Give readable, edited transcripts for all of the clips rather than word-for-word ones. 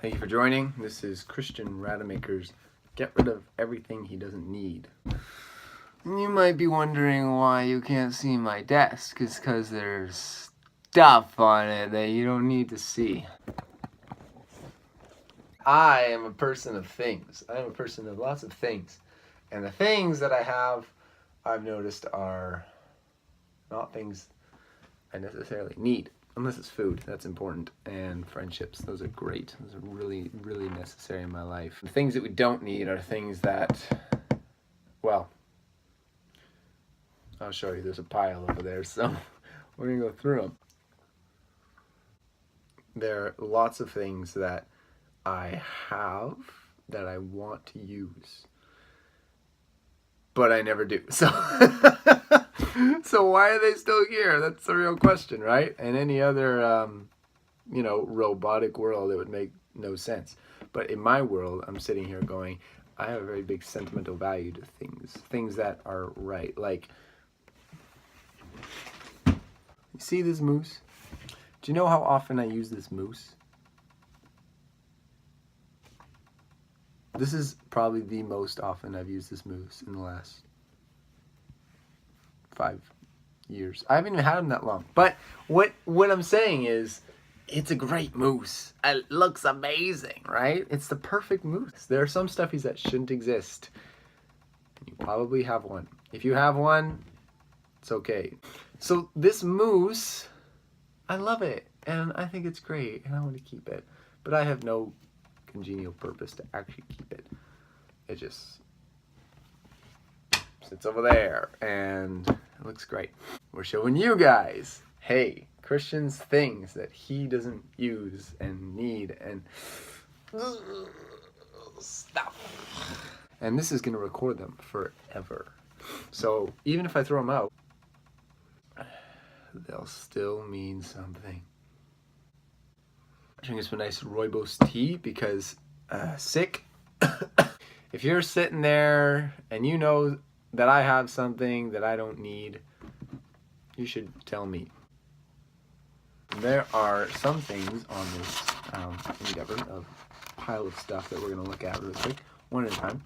Thank you for joining. This is Christian Rademacher's Get Rid of Everything He Doesn't Need. And you might be wondering why you can't see my desk. It's because there's stuff on it that you don't need to see. I am a person of things. I am a person of lots of things. And the things that I have, I've noticed, are not things I necessarily need. Unless it's food, that's important, and friendships, those are great. Those are really, really necessary in my life. The things that we don't need are things that, well, I'll show you, there's a pile over there, so we're gonna go through them. There are lots of things that I have that I want to use, but I never do, so... So why are they still here? That's the real question, right? In any other, robotic world, it would make no sense. But in my world, I'm sitting here going, I have a very big sentimental value to things that are right. Like, you see this moose? Do you know how often I use this moose? This is probably the most often I've used this moose in the last 5 years. I haven't even had him that long. But what I'm saying is, it's a great moose. It looks amazing, right? It's the perfect moose. There are some stuffies that shouldn't exist. You probably have one. If you have one, it's okay. So this moose, I love it. And I think it's great. And I want to keep it. But I have no congenial purpose to actually keep it. It just sits over there. And it looks great. We're showing you guys, hey, Christian's things that he doesn't use and need and stuff. And this is going to record them forever. So even if I throw them out, they'll still mean something. Drinking some nice rooibos tea because sick. If you're sitting there and you know that I have something that I don't need, you should tell me. There are some things on this endeavor of pile of stuff that we're going to look at really quick, one at a time.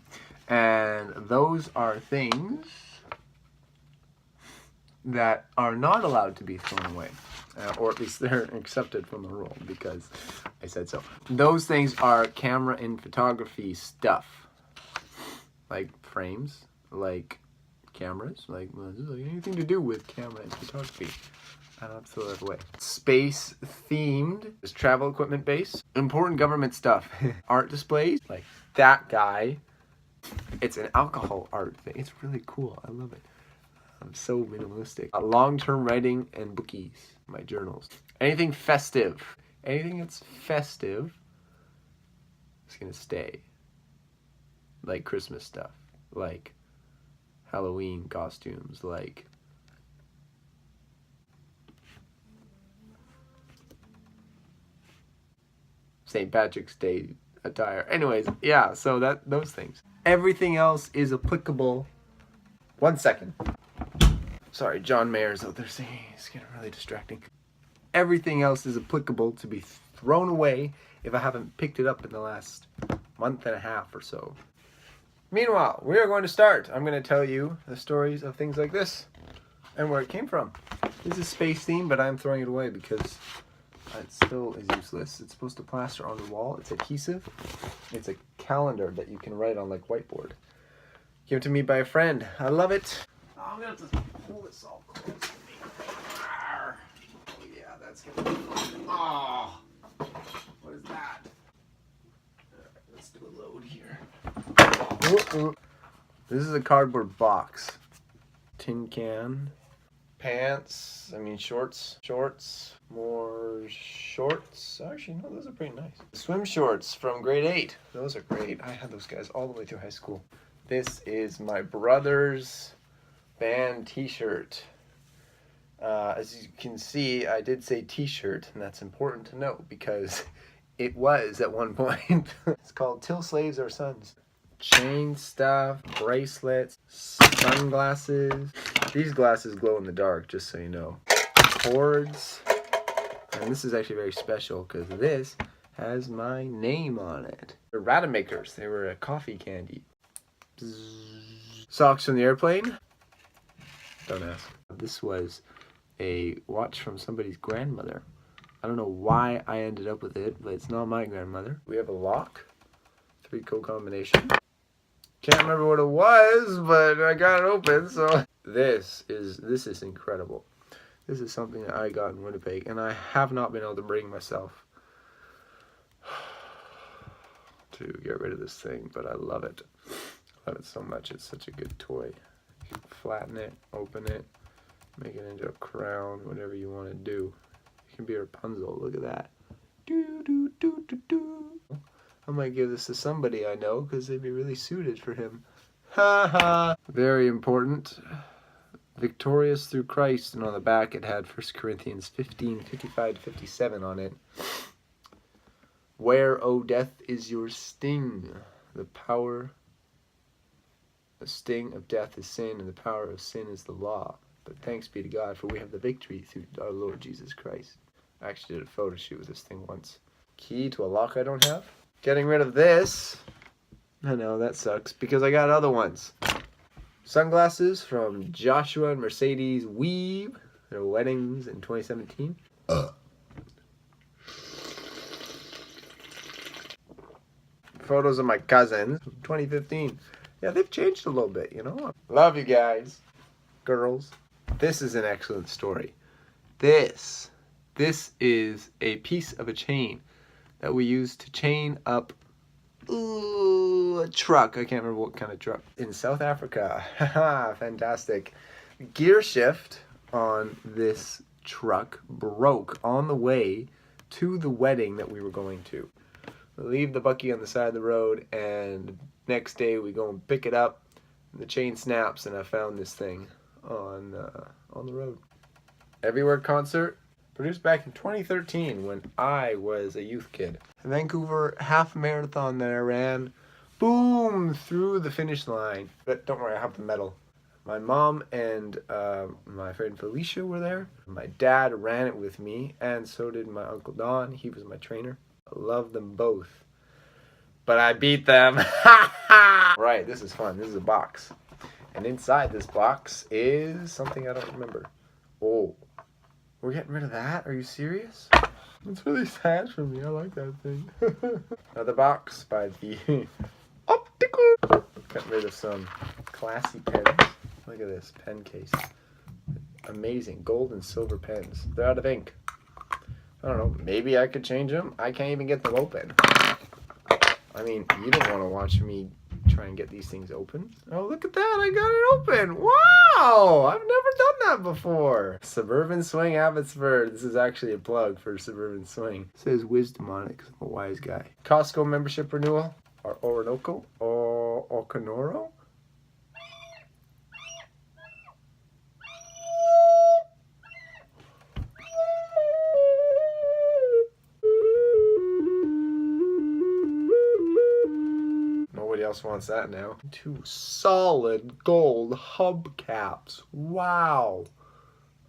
And those are things that are not allowed to be thrown away. Or at least they're accepted from the rule because I said so. Those things are camera and photography stuff. Like frames, like cameras, like anything to do with camera and photography. I don't have to throw that away. Space themed is travel equipment based. Important government stuff. Art displays, like that guy. It's an alcohol art thing. It's really cool. I love it. I'm so minimalistic. Long-term writing and bookies. My journals. Anything festive. Anything that's festive is gonna stay. Like Christmas stuff. Like Halloween costumes. Like St. Patrick's Day attire. Anyways, yeah, so those things. Everything else is applicable. 1 second. Sorry, John Mayer's out there saying it's getting really distracting. Everything else is applicable to be thrown away if I haven't picked it up in the last month and a half or so. Meanwhile, we are going to start. I'm going to tell you the stories of things like this and where it came from. This is space theme, but I'm throwing it away because it still is useless. It's supposed to plaster on the wall. It's adhesive. It's a calendar that you can write on like whiteboard. Given to me by a friend. I love it. Oh, I'm going to have to pull this all close to me. Oh, yeah, that's going to be fun. Oh, what is that? Let's do a load here. This is a cardboard box. Tin can. Pants. Shorts. More shorts. Actually, no, those are pretty nice. Swim shorts from grade 8. Those are great. I had those guys all the way through high school. This is my brother's band t-shirt. As you can see, I did say t-shirt, and that's important to note because it was at one point. It's called Till Slaves Are Sons. Chain stuff, bracelets, sunglasses. These glasses glow in the dark, just so you know. Cords. And this is actually very special because this has my name on it. They're Radamakers. They were a coffee candy. Bzzz. Socks from the airplane? Don't ask. This was a watch from somebody's grandmother. I don't know why I ended up with it, but it's not my grandmother. We have a lock. 3-code combination. Can't remember what it was, but I got it open, so. This is incredible. This is something that I got in Winnipeg, and I have not been able to bring myself to get rid of this thing, but I love it. I love it so much. It's such a good toy. You can flatten it, open it, make it into a crown, whatever you want to do. It can be Rapunzel. Look at that. Do, do, do, do, do. I might give this to somebody I know because they'd be really suited for him. Ha ha. Very important. Victorious through Christ, and on the back it had 1 Corinthians 15:55-57 on it. Where, O death, is your sting? The sting of death is sin, and the power of sin is the law. But thanks be to God, for we have the victory through our Lord Jesus Christ. I actually did a photo shoot with this thing once. Key to a lock I don't have. Getting rid of this. I know, that sucks, because I got other ones. Sunglasses from Joshua and Mercedes Weave. Their weddings in 2017. Photos of my cousins. 2015. Yeah, they've changed a little bit, you know. Love you guys. Girls. This is an excellent story. This is a piece of a chain that we use to chain up a truck. I can't remember what kind of truck. In South Africa. Haha, fantastic. Gear shift on this truck broke on the way to the wedding that we were going to. We leave the bucky on the side of the road, and next day we go and pick it up, and the chain snaps, and I found this thing on the road. Everywhere concert, produced back in 2013 when I was a youth kid. The Vancouver half marathon that I ran, boom, through the finish line. But don't worry, I have the medal. My mom and my friend Felicia were there. My dad ran it with me, and so did my Uncle Don. He was my trainer. I love them both. But I beat them. Right, this is fun. This is a box. And inside this box is something I don't remember. Oh, we're getting rid of that? Are you serious? It's really sad for me. I like that thing. Another box by the Optical. Got rid of some classy pens. Look at this pen case. Amazing. Gold and silver pens. They're out of ink. I don't know. Maybe I could change them. I can't even get them open. I mean, you don't want to watch me try and get these things open. Oh, look at that. I got it open. Wow. I've never done that before. Suburban Swing Abbotsford. This is actually a plug for Suburban Swing. It says wisdom on it because I'm a wise guy. Costco membership renewal. Or Orinoco. Or Oconoro. Nobody else wants that now. 2 solid gold hubcaps. Wow.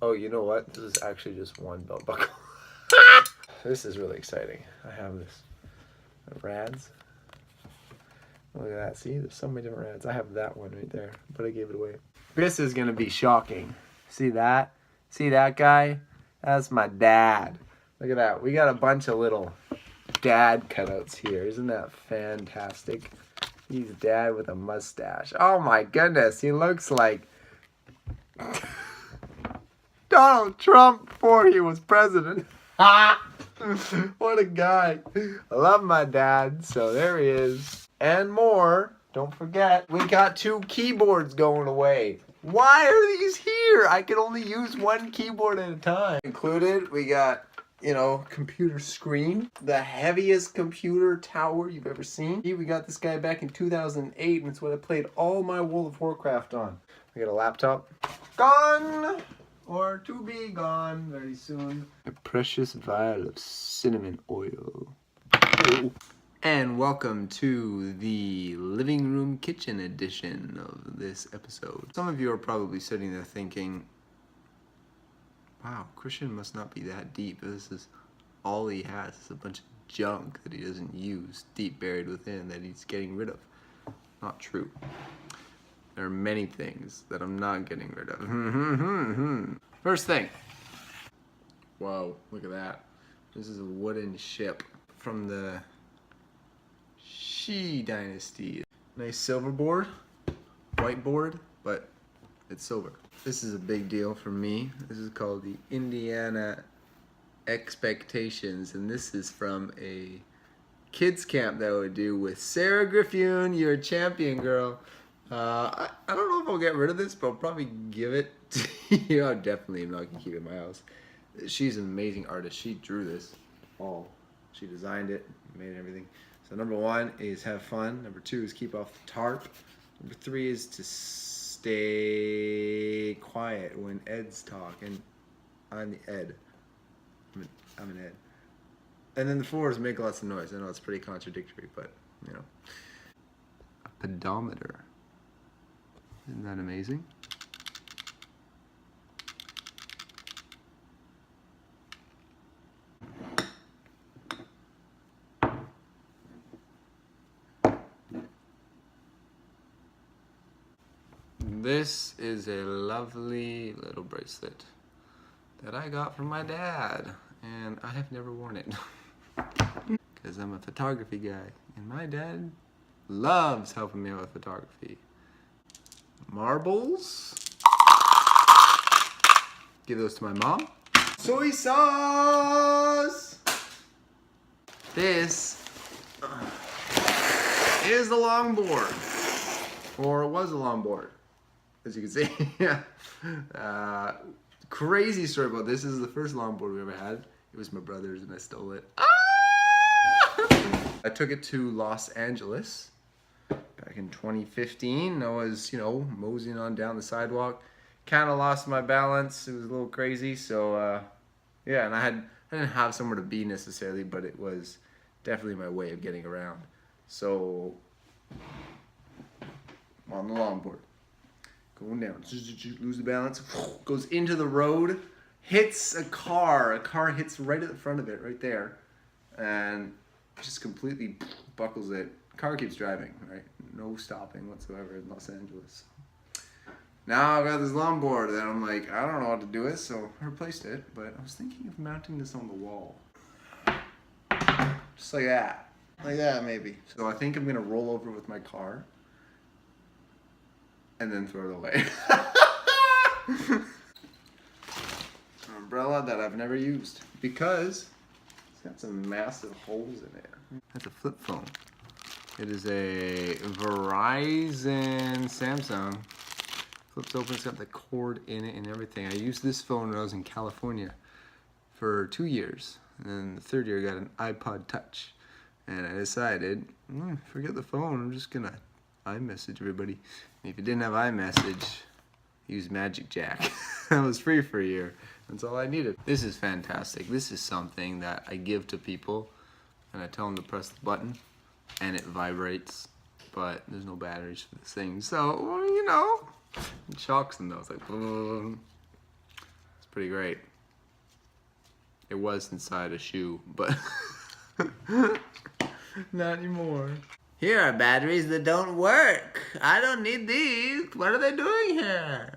Oh, you know what? This is actually just one belt buckle. This is really exciting. I have this. Rads. Look at that. See, there's so many different rads. I have that one right there, but I gave it away. This is going to be shocking. See that? See that guy? That's my dad. Look at that. We got a bunch of little dad cutouts here. Isn't that fantastic? He's dad with a mustache. Oh my goodness, he looks like Donald Trump before he was president. What a guy. I love my dad, so there he is. And more, don't forget, we got 2 keyboards going away. Why are these here? I can only use 1 keyboard at a time. Included, we got, you know, computer screen, the heaviest computer tower you've ever seen. We got this guy back in 2008, and it's what I played all my World of Warcraft on. We got a laptop. Gone! Or to be gone very soon. A precious vial of cinnamon oil. Oh. And welcome to the living room kitchen edition of this episode. Some of you are probably sitting there thinking, wow, Christian must not be that deep. This is all he has is a bunch of junk that he doesn't use deep buried within that he's getting rid of. Not true. There are many things that I'm not getting rid of. First thing. Whoa, look at that. This is a wooden ship from the Shi dynasty. Nice silver board, white board, but it's silver. This is a big deal for me. This is called the Indiana Expectations, and this is from a kids camp that I would do with Sarah Griffin. You're a champion, girl. I don't know if I'll get rid of this, but I'll probably give it to you. I definitely am not gonna keep it in my house. She's an amazing artist. She drew this all. She designed it, made everything. So number 1 is have fun. Number 2 is keep off the tarp. Number 3 is to stay quiet when Ed's talk, and I'm the Ed. I'm an Ed. And then the 4 is make lots of noise. I know it's pretty contradictory, but you know. A pedometer. Isn't that amazing? This is a lovely little bracelet that I got from my dad, and I have never worn it because I'm a photography guy, and my dad loves helping me out with photography. Marbles. Give those to my mom. Soy sauce. This is the longboard, or it was a longboard, as you can see. Crazy story about this. This is the first longboard we ever had. It was my brother's, and I stole it. I took it to Los Angeles back in 2015. I was, you know, moseying on down the sidewalk. Kind of lost my balance. It was a little crazy. So, yeah, and I didn't have somewhere to be necessarily, but it was definitely my way of getting around. So, I'm on the longboard, going down, lose the balance, goes into the road, hits a car. A car hits right at the front of it, right there, and just completely buckles it. Car keeps driving, right? No stopping whatsoever in Los Angeles. Now I've got this longboard that I'm like, I don't know what to do with, so I replaced it, but I was thinking of mounting this on the wall. Just like that. Like that, maybe. So I think I'm gonna roll over with my car and then throw it away. An umbrella that I've never used because it's got some massive holes in it. That's a flip phone. It is a Verizon Samsung. Flips open, it's got the cord in it and everything. I used this phone when I was in California for 2 years. And then the 3rd year I got an iPod Touch. And I decided, forget the phone, I'm just gonna iMessage everybody. And if you didn't have iMessage, use Magic Jack. That was free for a year. That's all I needed. This is fantastic. This is something that I give to people and I tell them to press the button and it vibrates, but there's no batteries for this thing. So, well, you know, it shocks them though. It's like, boom. It's pretty great. It was inside a shoe, but not anymore. Here are batteries that don't work. I don't need these. What are they doing here?